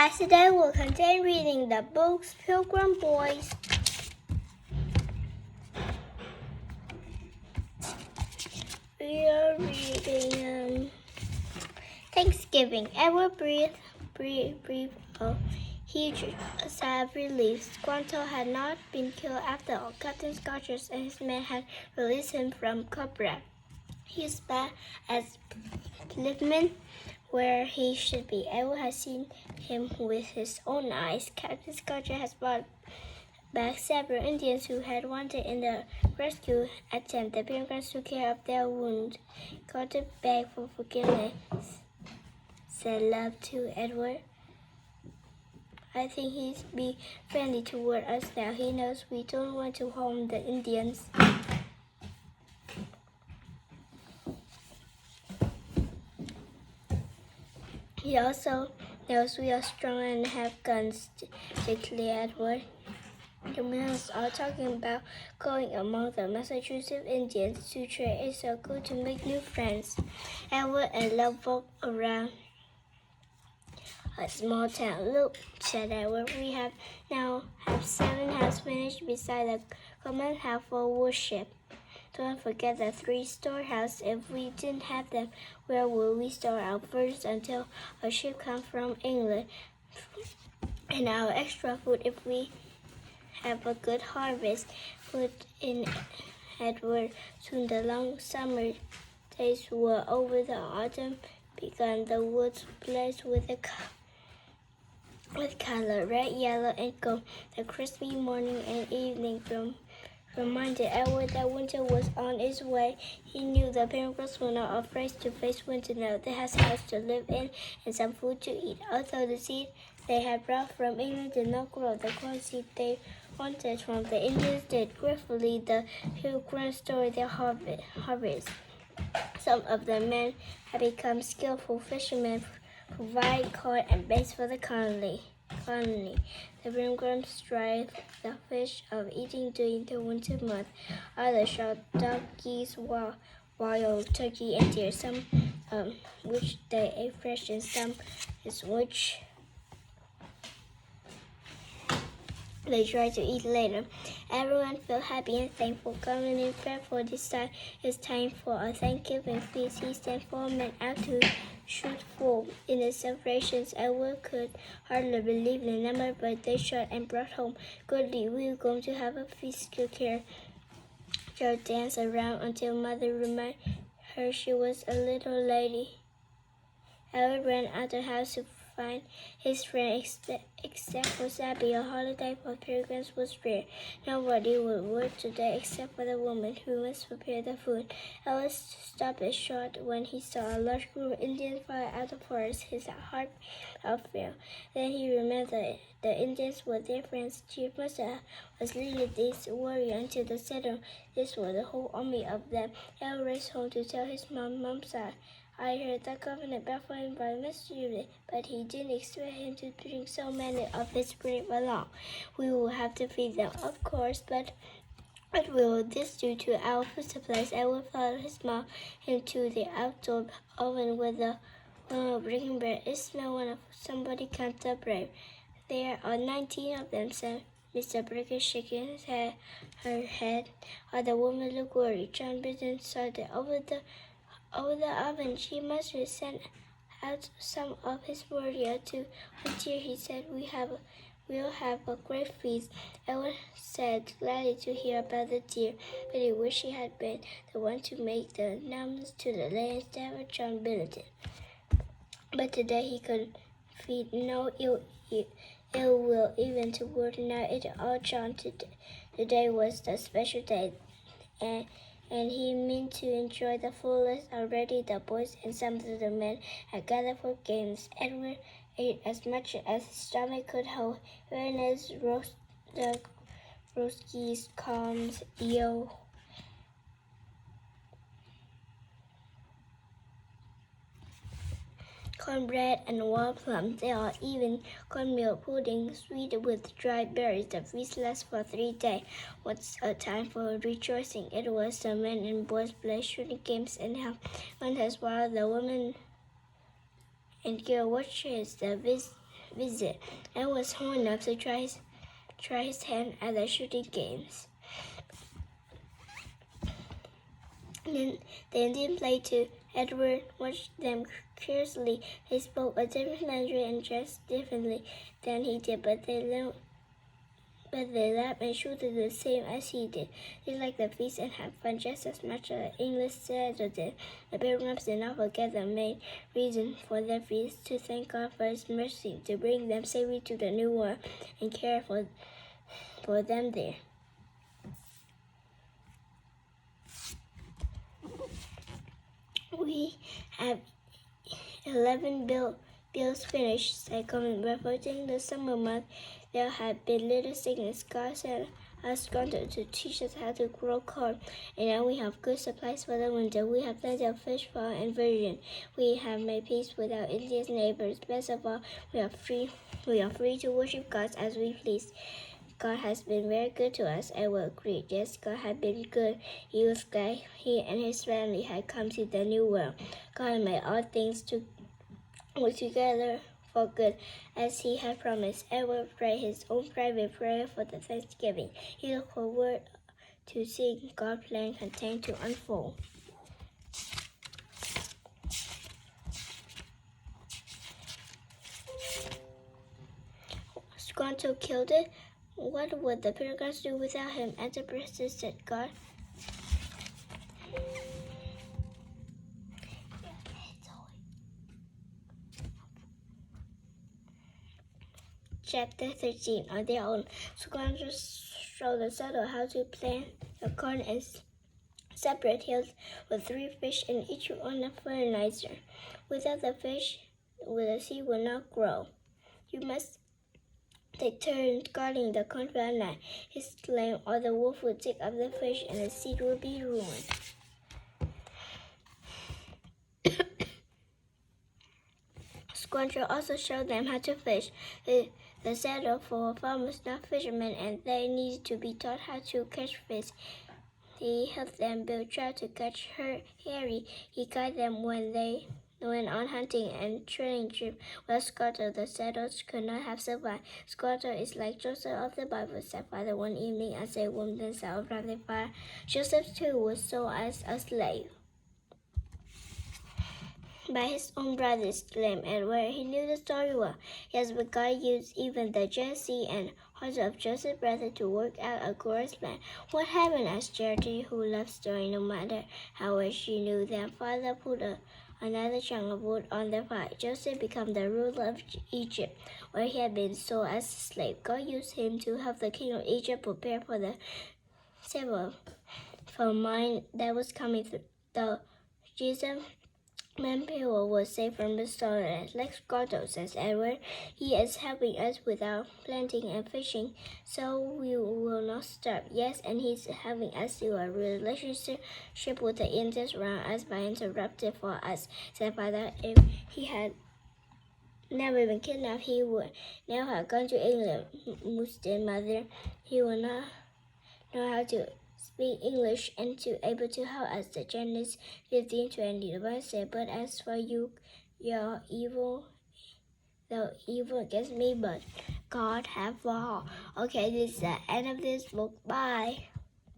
guys, today we'll continue reading the books Pilgrim Boys. We are reading Thanksgiving. Edward breathed a huge sigh of relief. Squanto had not been killed after all. Captain Scotchers and his men had released him from Cobra. He was back as Plymouth, where he should be. Edward had seen him with his own eyes. Captain Scotcher has brought back several Indians who had wanted in the rescue attempt. The Pilgrims took care of their wounds. Carter begged for forgiveness, said love to Edward. I think he'd be friendly toward us now. He knows we don't want to harm the Indians. He also knows we are strong and have guns, declared Edward. The men are talking about going among the Massachusetts Indians to trade. It's so good to make new friends. Edward and Love walked around a small town. Look, said Edward, we have 7 houses finished beside the common house for worship. Don't forget the 3 storehouses. If we didn't have them, where would we store our furs until a ship comes from England? And our extra food if we have a good harvest, put in Edward. Soon the long summer days were over. The autumn began. The woods blazed with color, red, yellow, and gold. The crispy morning and evening reminded Edward that winter was on its way. He knew the Pilgrims were not afraid to face winter now. They had a house to live in and some food to eat. Although the seed they had brought from England did not grow, the corn seed they wanted from the Indians did. Gratefully, the Pilgrims stored their harvest. Some of the men had become skillful fishermen, provide cod and baits for the colony. The Pilgrims strive the fish of eating during the winter month. Others shot duck, geese, wild turkey, and deer, some which they ate fresh and some which they tried to eat later. Everyone felt happy and thankful. Coming in for this time, it's time for a Thanksgiving feast. He sent 4 men out to shoot full. In the celebrations, Edward could hardly believe the number, but they shot and brought home. Goodly, we're going to have a feast, took care. Joe danced around until Mother reminded her she was a little lady. Edward ran out the house to find his friend, except for Sabby. A holiday for Pilgrims was rare. Nobody would work today except for the woman who must prepare the food. Ellis stopped short when he saw a large group of Indians fly out of the forest. His heart fell. Then he remembered the Indians were their friends. Chief Master was leading these warriors into the center. This was the whole army of them. Ellis raced home to tell his mom said, I heard the governor baffled him by mischief, but he didn't expect him to bring so many of his brave along. We will have to feed them, of course, but what will this do to our food supplies? Edward followed his mom into the outdoor oven with the breaking bread. It smelled wonderful. Somebody count the bread. There are 19 of them, said Mr. Bricker, shaking her head. The woman looked worried. John Bidden saw that over the oven. She must have sent out some of his warriors to volunteer. He said, we'll have a great feast. Edward said gladly to hear about the deer, but he wished he had been the one to make the announcement to the lady instead of John Billington. But today he could feed no ill will even toward night. It all John today was the special day, and he meant to enjoy the fullest. Already the boys and some of the men had gathered for games. Edward ate as much as his stomach could hold. Ernest roast geese, clams, eel, cornbread, and wild plums. There are even cornmeal pudding, sweet with dried berries. The feast lasted for 3 days. What's a time for rejoicing? It was the men and boys played shooting games and held hunters while the women and girl watches the visit, and was small enough to try his hand at the shooting games. Then the Indian played too. Edward watched them curiously. They spoke a different language and dressed differently than he did, but they laughed and shooted the same as he did. They liked the feast and had fun just as much as the English settlers did. The pilgrims did not forget the main reason for their feast, to thank God for His mercy, to bring them safely to the New World and care for them there. We have 11 bills finished, said Coleman. Before during the summer month, there had been little sickness. God sent us Squanto to teach us how to grow corn, and now we have good supplies for the winter. We have plenty of fish for our invasion. We have made peace with our Indian neighbors. Best of all, we are free to worship God as we please. God has been very good to us, Edward agreed. Yes, God had been good. He was glad he and his family had come to the New World. God made all things to work together for good, as he had promised. Edward prayed his own private prayer for the Thanksgiving. He looked forward to seeing God's plan continue to unfold. Squanto killed it. What would the pilgrims do without him? Answer persisted God. Chapter 13. On their own, Squanto showed the settlers how to plant the corn in separate hills with 3 fish in each on the fertilizer. Without the fish, the seed will not grow. You must take turns guarding the corn at night, he exclaimed, or the wolf would dig up the fish and the seed will be ruined. Squanto also showed them how to fish. The settlers were farmers, not fishermen, and they needed to be taught how to catch fish. He helped them build trout to catch herring. He guided them when they went on hunting and trading trips. Without Squanto, the settlers could not have survived. Squanto is like Joseph of the Bible, said Father one evening as they warmed themselves around the fire. Joseph too was sold as a slave by his own brothers, exclaimed Edward. He knew the story well. Yes, but God used even the jealousy and hearts of Joseph's brother to work out a glorious plan. What happened? Asked Charity, who loved story no matter how well she knew them. Father put another chunk of wood on the fire. Joseph became the ruler of Egypt, where he had been sold as a slave. God used him to help the king of Egypt prepare for the severe famine that was coming through. The Jesus man people was saved from the storm. Like Squanto, says Edward, he is helping us with our planting and fishing, so we will not starve. Yes, and he's helping us to a relationship with the Indians around us by interrupting for us, said Father. If he had never been kidnapped, he would now have gone to England, mused Mother. He will not know how to speak English and to able to help us. The Chinese 15:20. The Bible said, but as for you, you're evil, though evil against me, but God have all. Okay, this is the end of this book. Bye.